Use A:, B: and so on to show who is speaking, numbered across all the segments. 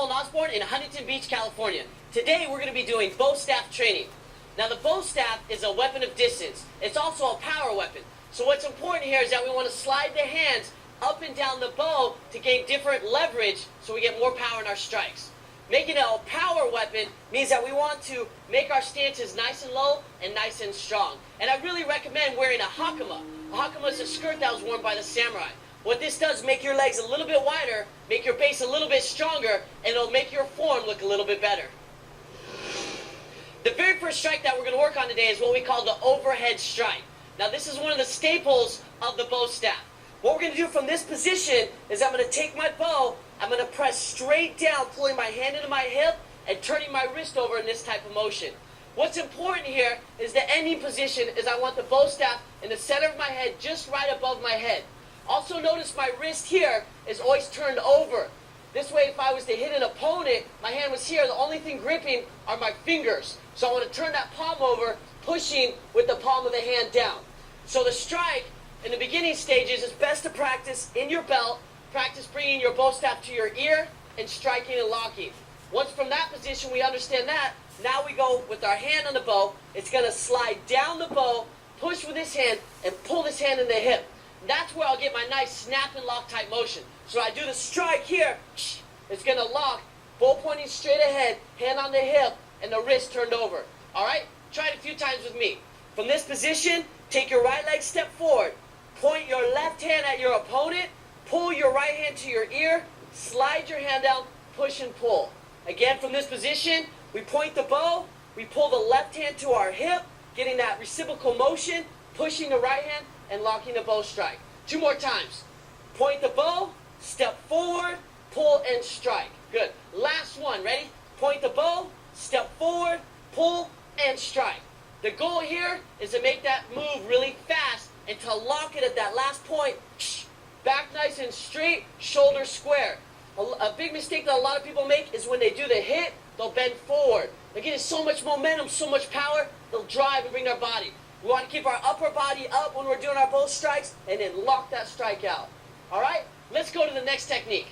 A: Colin Osborne in Huntington Beach, California. Today we're going to be doing bow staff training. Now the bow staff is a weapon of distance. It's also a power weapon. So what's important here is that we want to slide the hands up and down the bow to gain different leverage so we get more power in our strikes. Making it a power weapon means that we want to make our stances nice and low and nice and strong. And I really recommend wearing a hakama. A hakama is a skirt that was worn by the samurai. What this does is make your legs a little bit wider, make your base a little bit stronger, and it'll make your form look a little bit better. The very first strike that we're going to work on today is what we call the overhead strike. Now this is one of the staples of the bow staff. What we're going to do from this position is I'm going to take my bow, I'm going to press straight down, pulling my hand into my hip and turning my wrist over in this type of motion. What's important here is the ending position is I want the bow staff in the center of my head, just right above my head. Also notice my wrist here is always turned over. This way if I was to hit an opponent, my hand was here, the only thing gripping are my fingers. So I want to turn that palm over, pushing with the palm of the hand down. So the strike in the beginning stages is best to practice in your belt, practice bringing your bow staff to your ear and striking and locking. Once from that position we understand that, now we go with our hand on the bow. It's going to slide down the bow, push with this hand, and pull this hand in the hip. That's where I'll get my nice snap and lock type motion. So I do the strike here, it's going to lock, bow pointing straight ahead, hand on the hip, and the wrist turned over. Alright? Try it a few times with me. From this position, take your right leg step forward. Point your left hand at your opponent, pull your right hand to your ear, slide your hand down, push and pull. Again, from this position, we point the bow, we pull the left hand to our hip, getting that reciprocal motion, pushing the right hand, and locking the bow strike. 2 more times. Point the bow, step forward, pull and strike. Good. Last one. Ready? Point the bow, step forward, pull and strike. The goal here is to make that move really fast and to lock it at that last point. Back nice and straight, shoulder square. A big mistake that a lot of people make is when they do the hit, they'll bend forward. They're getting so much momentum, so much power, they'll drive and bring their body. We want to keep our upper body up when we're doing our bow strikes and then lock that strike out. Alright? Let's go to the next technique.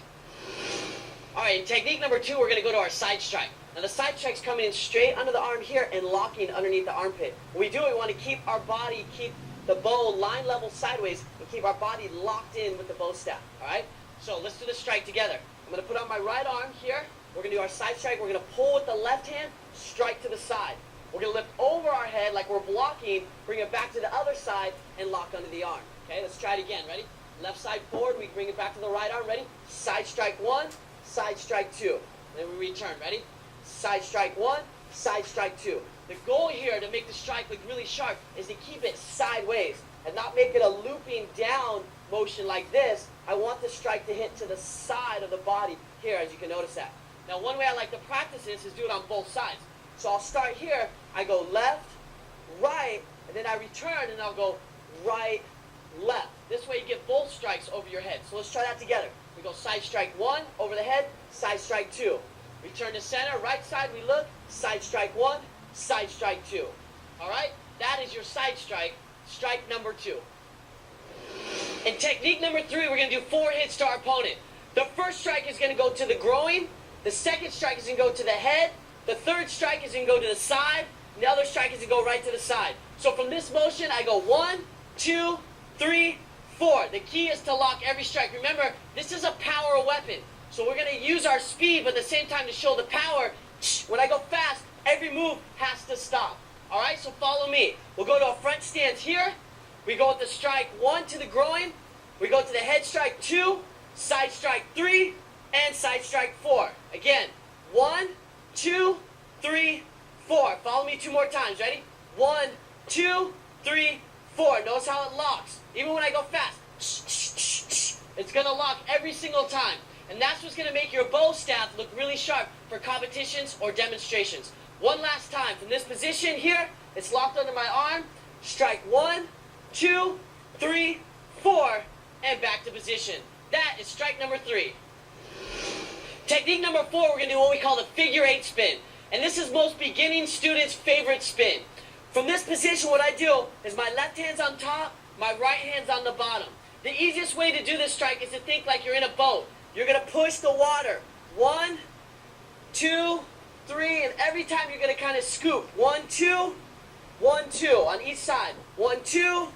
A: Alright, in technique number 2, we're going to go to our side strike. Now the side strike's coming in straight under the arm here and locking underneath the armpit. When we do it, we want to keep our body, keep the bow line level sideways, and keep our body locked in with the bow staff. Alright? So let's do the strike together. I'm going to put on my right arm here. We're going to do our side strike. We're going to pull with the left hand, strike to the side. We're going to lift over our head like we're blocking, bring it back to the other side, and lock under the arm. Okay, let's try it again. Ready? Left side forward, we bring it back to the right arm. Ready? Side strike 1, side strike 2. Then we return. Ready? Side strike 1, side strike 2. The goal here to make the strike look really sharp is to keep it sideways and not make it a looping down motion like this. I want the strike to hit to the side of the body here, as you can notice that. Now, one way I like to practice this is do it on both sides. So I'll start here, I go left, right, and then I return and I'll go right, left. This way you get both strikes over your head. So let's try that together. We go side strike 1, over the head, side strike 2. Return to center, right side we look, side strike 1, side strike 2. Alright? That is your side strike, strike number 2. In technique number 3, we're going to do 4 hits to our opponent. The first strike is going to go to the groin, the second strike is going to go to the head, the third strike is going to go to the side, and the other strike is going to go right to the side. So from this motion, I go 1, 2, 3, 4. The key is to lock every strike. Remember, this is a power weapon. So we're going to use our speed, but at the same time to show the power. When I go fast, every move has to stop. Alright, so follow me. We'll go to a front stance here. We go with the strike 1 to the groin. We go to the head strike 2, side strike 3, and side strike 4. Again, 1, 2, 3, 4. Follow me 2 more times. Ready? 1, 2, 3, 4. Notice how it locks. Even when I go fast, it's going to lock every single time. And that's what's going to make your bow staff look really sharp for competitions or demonstrations. One last time. From this position here, it's locked under my arm. Strike 1, 2, 3, 4, and back to position. That is strike number 3. Technique number 4, we're going to do what we call the figure 8 spin. And this is most beginning students' favorite spin. From this position, what I do is my left hand's on top, my right hand's on the bottom. The easiest way to do this strike is to think like you're in a boat. You're going to push the water. 1, 2, 3, and every time you're going to kind of scoop. 1, 2, 1, 2 on each side. 1, 2,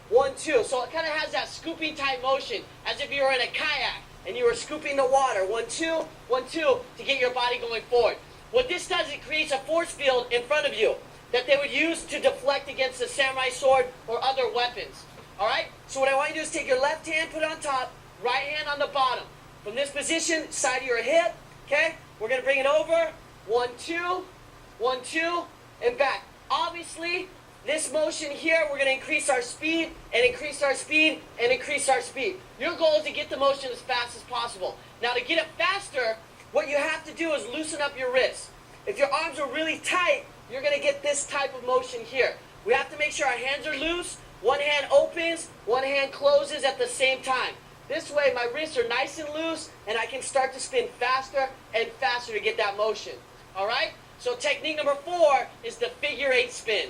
A: 1, 2. So it kind of has that scooping type motion as if you were in a kayak and you were scooping the water. 1, 2, 1, 2 to get your body going forward. What this does, it creates a force field in front of you that they would use to deflect against the samurai sword or other weapons. Alright? So what I want you to do is take your left hand, put it on top, right hand on the bottom. From this position, side of your hip, okay? We're going to bring it over. 1, 2, 1, 2, and back. Obviously, this motion here, we're going to increase our speed, and increase our speed, and increase our speed. Your goal is to get the motion as fast as possible. Now, to get it faster, what you have to do is loosen up your wrists. If your arms are really tight, you're going to get this type of motion here. We have to make sure our hands are loose. One hand opens, one hand closes at the same time. This way, my wrists are nice and loose, and I can start to spin faster and faster to get that motion. All right? So technique number 4 is the figure 8 spin.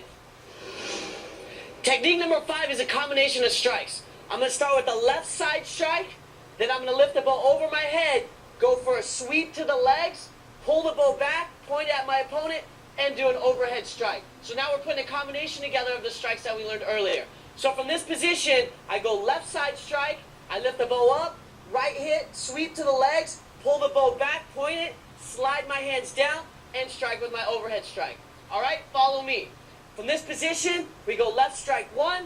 A: Technique number 5 is a combination of strikes. I'm going to start with the left side strike, then I'm going to lift the bow over my head, go for a sweep to the legs, pull the bow back, point at my opponent, and do an overhead strike. So now we're putting a combination together of the strikes that we learned earlier. So from this position, I go left side strike, I lift the bow up, right hit, sweep to the legs, pull the bow back, point it, slide my hands down, and strike with my overhead strike. Alright, follow me. From this position, we go left strike 1,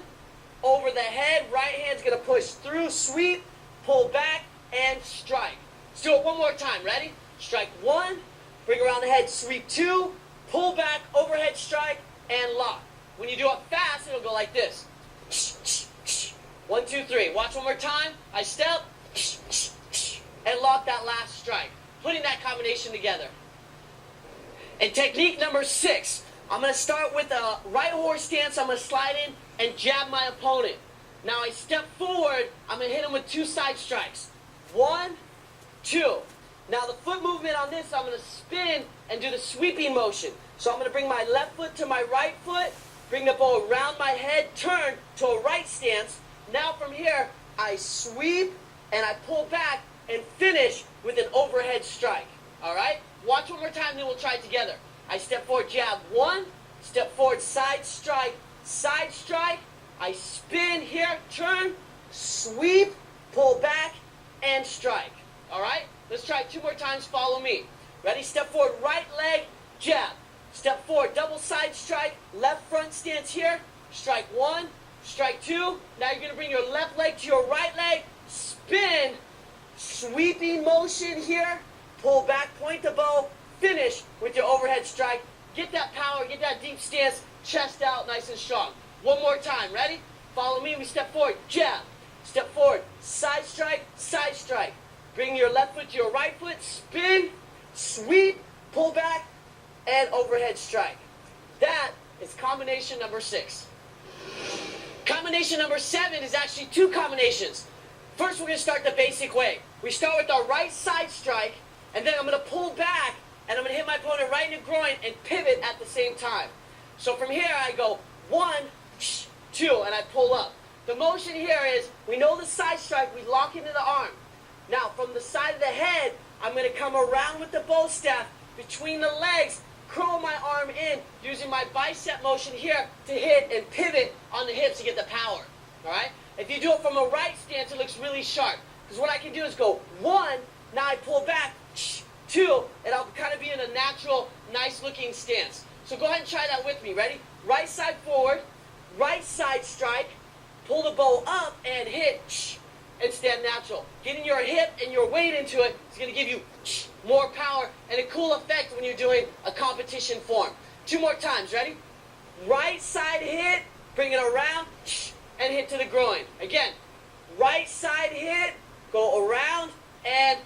A: over the head, right hand's going to push through, sweep, pull back, and strike. Let's do it one more time. Ready? Strike 1, bring around the head, sweep 2, pull back, overhead strike, and lock. When you do it fast, it'll go like this. 1, 2, 3. Watch one more time. I step, and lock that last strike. Putting that combination together. And technique number 6. I'm going to start with a right horse stance. I'm going to slide in and jab my opponent. Now I step forward. I'm going to hit him with 2 side strikes. 1, 2. Now the foot movement on this, I'm going to spin and do the sweeping motion. So I'm going to bring my left foot to my right foot, bring the bow around my head, turn to a right stance. Now from here, I sweep and I pull back and finish with an overhead strike. Alright? Watch one more time, then we'll try it together. I step forward, jab 1, step forward, side strike, I spin here, turn, sweep, pull back, and strike. Alright? Let's try it 2 more times, follow me. Ready? Step forward, right leg, jab. Step forward, double side strike, left front stance here, strike 1, strike 2. Now you're going to bring your left leg to your right leg, spin, sweeping motion here, pull back, point the bow, finish with your overhead strike. Get that power, get that deep stance, chest out nice and strong. One more time, ready? Follow me, we step forward, jab. Step forward, side strike, bring your left foot to your right foot, spin, sweep, pull back, and overhead strike. That is combination number 6. Combination number 7 is actually 2 combinations. First, we're going to start the basic way. We start with our right side strike, and then I'm going to pull back, and I'm going to hit my opponent right in the groin and pivot at the same time. So from here, I go 1, 2, and I pull up. The motion here is, we know the side strike, we lock into the arm. Now, from the side of the head, I'm going to come around with the bow staff between the legs, curl my arm in, using my bicep motion here to hit and pivot on the hips to get the power. Alright? If you do it from a right stance, it looks really sharp. Because what I can do is go 1, now I pull back, 2, and I'll kind of be in a natural, nice looking stance. So go ahead and try that with me. Ready? Right side forward, right side strike, pull the bow up and hit, and stand natural. Getting your hip and your weight into it is going to give you more power and a cool effect when you're doing a competition form. 2 more times. Ready? Right side hit, bring it around, and hit to the groin. Again, right side hit, go around, and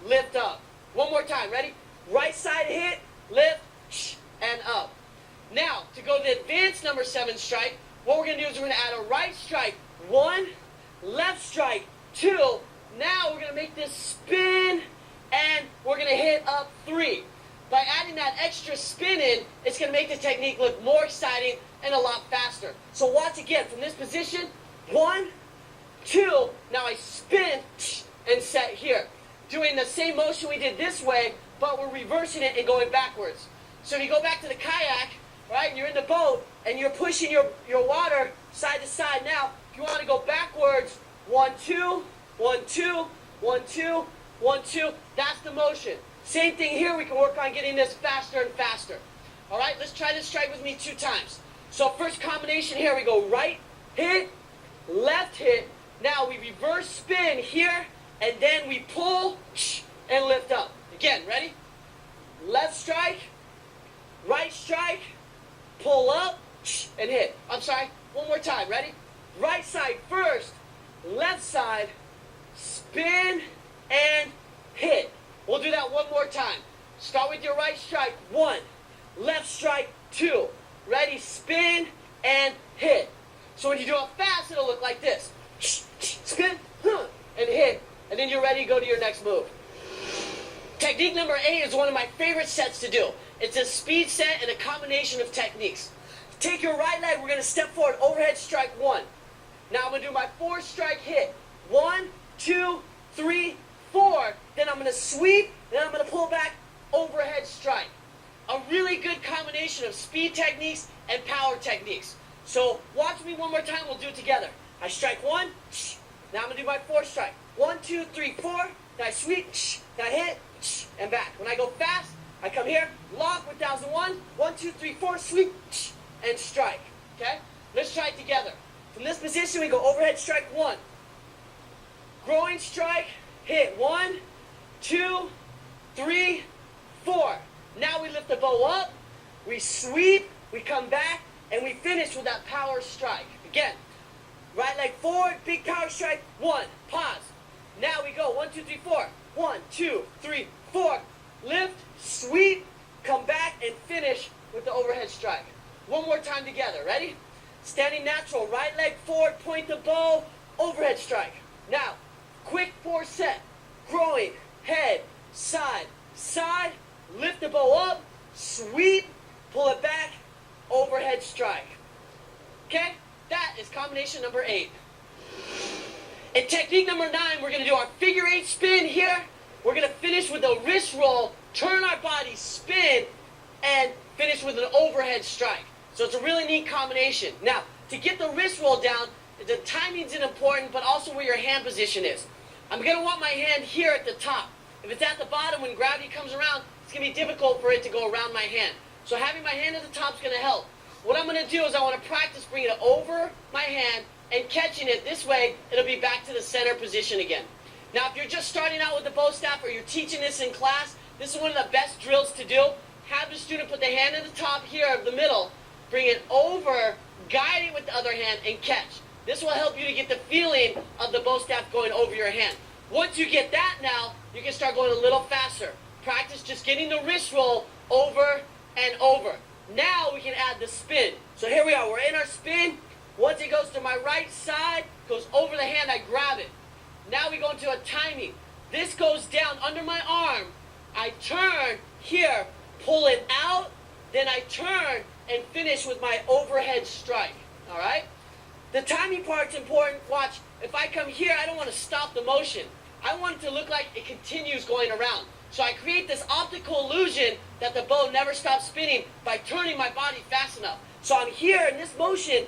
A: lift up. One more time. Ready? Right side hit, lift, and up. Now, to go to the advanced number 7 strike, what we're going to do is we're going to add a right strike, 1, left strike, 2. Now we're going to make this spin, and we're going to hit up 3. By adding that extra spin in, it's going to make the technique look more exciting and a lot faster. So watch again from this position, 1, 2. Now I spin and set here. Doing the same motion we did this way, but we're we're reversing it and going backwards. So if you go back to the kayak, right, and you're in the boat, and you're pushing your water side to side. Now, if you want to go backwards, 1, 2, 1, 2, 1, 2, 1, 2, that's the motion. Same thing here, we can work on getting this faster and faster. All right, let's try this strike with me 2 times. So first combination here, we go right hit, left hit. Now we reverse spin here, and then we pull and lift up. Again, ready? Left strike, right strike, pull up and hit. I'm sorry, one more time, ready? Right side first, left side, spin and hit. We'll do that one more time. Start with your right strike, 1. Left strike, 2. Ready, spin and hit. So when you do it fast, it'll look like this. Spin and hit. And then you're ready to go to your next move. Technique number 8 is one of my favorite sets to do. It's a speed set and a combination of techniques. Take your right leg, we're going to step forward, overhead strike 1. Now I'm going to do my 4 strike hit. 1, 2, 3, 4. Then I'm going to sweep, then I'm going to pull back, overhead strike. A really good combination of speed techniques and power techniques. So watch me one more time, we'll do it together. I strike 1, now I'm going to do my 4 strike. 1, 2, 3, 4, then I sweep, then I hit, and back. When I go fast, I come here, lock with 1001, 1, 2, 3, 4, sweep, and strike. Okay? Let's try it together. From this position, we go overhead strike 1. Growing strike, hit 1, 2, 3, 4. Now we lift the bow up, we sweep, we come back, and we finish with that power strike. Again, right leg forward, big power strike, 1, pause. Now we go 1, 2, 3, 4. 1, 2, 3, 4. Lift, sweep, come back, and finish with the overhead strike. One more time together. Ready? Standing natural. Right leg forward, point the bow, overhead strike. Now, quick 4 set. Growing, head, side, side. Lift the bow up, sweep, pull it back, overhead strike. Okay? That is combination number 8. In technique number 9, we're going to do our figure 8 spin here. We're going to finish with a wrist roll, turn our body, spin, and finish with an overhead strike. So it's a really neat combination. Now, to get the wrist roll down, the timing's important, but also where your hand position is. I'm going to want my hand here at the top. If it's at the bottom, when gravity comes around, it's going to be difficult for it to go around my hand. So having my hand at the top is going to help. What I'm going to do is I want to practice bringing it over my hand and catching it. This way, it'll be back to the center position again. Now, if you're just starting out with the bow staff or you're teaching this in class, this is one of the best drills to do. Have the student put the hand at the top here of the middle, bring it over, guide it with the other hand, and catch. This will help you to get the feeling of the bow staff going over your hand. Once you get that now, you can start going a little faster. Practice just getting the wrist roll over and over. Now we can add the spin. So here we are, we're in our spin. Once it goes to my right side, goes over the hand, I grab it. Now we go into a timing. This goes down under my arm. I turn here, pull it out, then I turn and finish with my overhead strike. All right? The timing part's important. Watch, if I come here, I don't want to stop the motion. I want it to look like it continues going around. So I create this optical illusion that the bow never stops spinning by turning my body fast enough. So I'm here in this motion,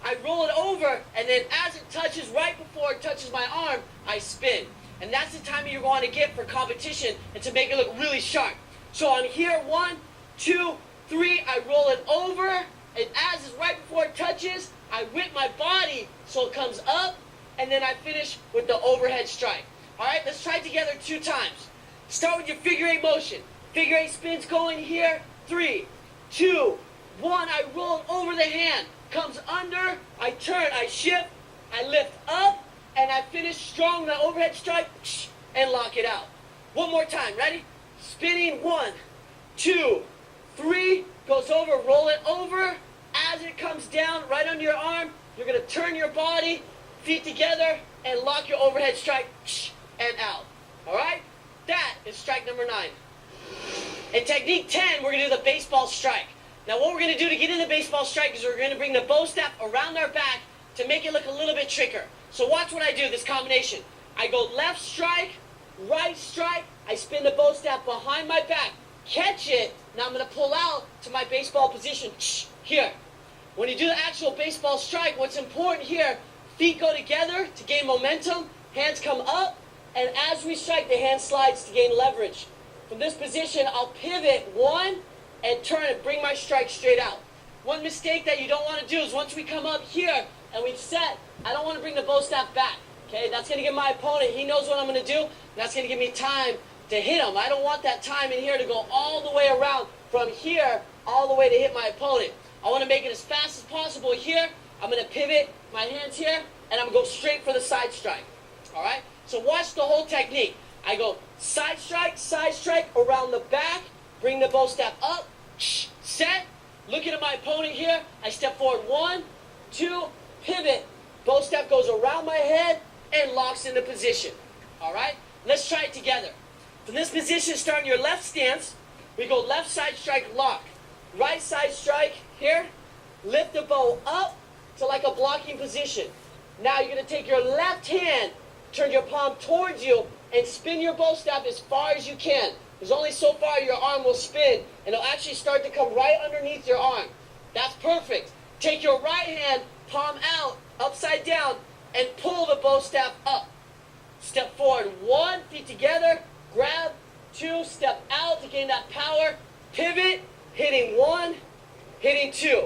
A: I roll it over, and then as it touches, right before it touches my arm, I spin. And that's the timing you want to get for competition and to make it look really sharp. So I'm here, 1, 2, 3, I roll it over, and as it's right before it touches, I whip my body so it comes up, and then I finish with the overhead strike. All right, let's try it together 2 times. Start with your figure 8 motion. Figure 8 spins going here. 3, 2, 1. I roll over the hand. Comes under. I turn. I shift. I lift up. And I finish strong with the overhead strike. And lock it out. One more time. Ready? Spinning. 1, 2, 3. Goes over. Roll it over. As it comes down right under your arm, you're going to turn your body, feet together, and lock your overhead strike. And out. All right? That is strike number 9. In technique 10, we're going to do the baseball strike. Now what we're going to do to get in the baseball strike is we're going to bring the bow staff around our back to make it look a little bit trickier. So watch what I do, this combination. I go left strike, right strike, I spin the bow staff behind my back, catch it. Now I'm going to pull out to my baseball position here. When you do the actual baseball strike, what's important here, feet go together to gain momentum, hands come up, and as we strike, the hand slides to gain leverage. From this position, I'll pivot one and turn and bring my strike straight out. One mistake that you don't want to do is once we come up here and we've set, I don't want to bring the bow staff back. Okay, that's going to give my opponent, he knows what I'm going to do, and that's going to give me time to hit him. I don't want that time in here to go all the way around from here all the way to hit my opponent. I want to make it as fast as possible here. I'm going to pivot my hands here, and I'm going to go straight for the side strike. All right? So watch the whole technique. I go side strike, around the back, bring the bow staff up, set, looking at my opponent here. I step forward, 1, 2, pivot. Bow staff goes around my head and locks into position. All right? Let's try it together. From this position, start in your left stance. We go left side strike, lock. Right side strike, here. Lift the bow up to like a blocking position. Now you're going to take your left hand, turn your palm towards you, and spin your bow staff as far as you can. There's only so far your arm will spin, and it'll actually start to come right underneath your arm. That's perfect. Take your right hand, palm out, upside down, and pull the bow staff up. Step forward, 1, feet together, grab, 2, step out to gain that power, pivot, hitting 1, hitting 2.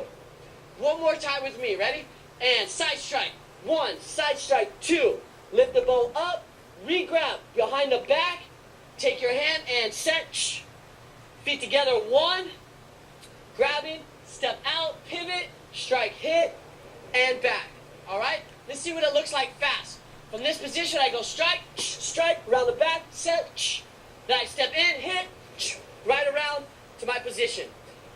A: One more time with me, ready? And side strike, 1, side strike, 2. Lift the bow up, re-grab behind the back, take your hand and set, feet together, 1, grabbing, step out, pivot, strike, hit, and back. All right? Let's see what it looks like fast. From this position, I go strike, around the back, set, then I step in, hit, right around to my position.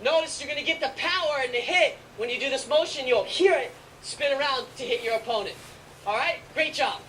A: Notice you're going to get the power and the hit. When you do this motion, you'll hear it spin around to hit your opponent. All right? Great job.